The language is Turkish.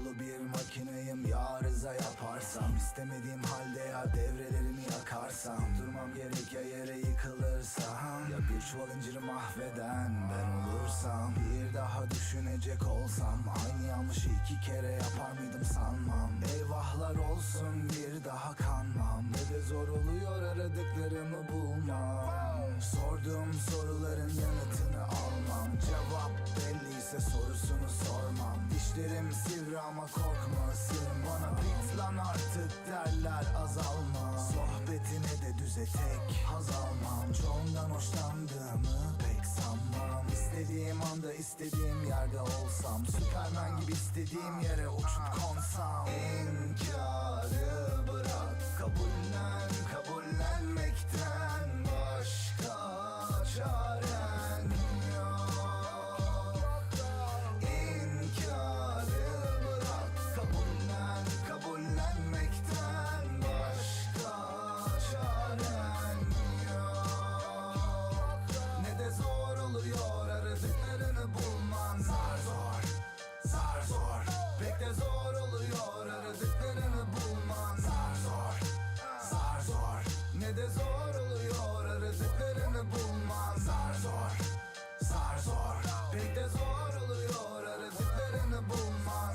Kurulu bir makineyim ya, arıza yaparsam. İstemediğim halde ya devrelerimi yakarsam. Durmam gerek ya yere yıkılırsam. Ya bir çuval inciri mahveden ben olursam. Bir daha düşünecek olsam aynı yanlışı 2 kere yapar mıydım sanmam. Eyvahlar olsun, bir daha kanmam. Ne de zor oluyor aradıklarımı bulmam. Sorduğum soruların yanıtını almam. Cevap belliyse sorusunu sormam. Dişlerim sivri ama korkma ısırın. Bana bit lan artık derler, azalma. Sohbetine de düze tek haz almam. Çoğundan hoşlandığımı pek sanmam. İstediğim anda istediğim yerde olsam. Süpermen gibi istediğim yere uçup konsam. İnkarı bırak, kabullen, kabullenmekten başka çaren yok. İnkarı bırak, kabullen, kabullenmekten başka çaren yok. Ne de zor oluyor aradıklarını bulman. Zar zor, zar zor, pek de zor oluyor aradıklarını bulman. Zar zor, zar zor, ne de zor oluyor aradıklarını bulman. Zar zor, zar zor, pek de zor oluyor aradıklarını bulman.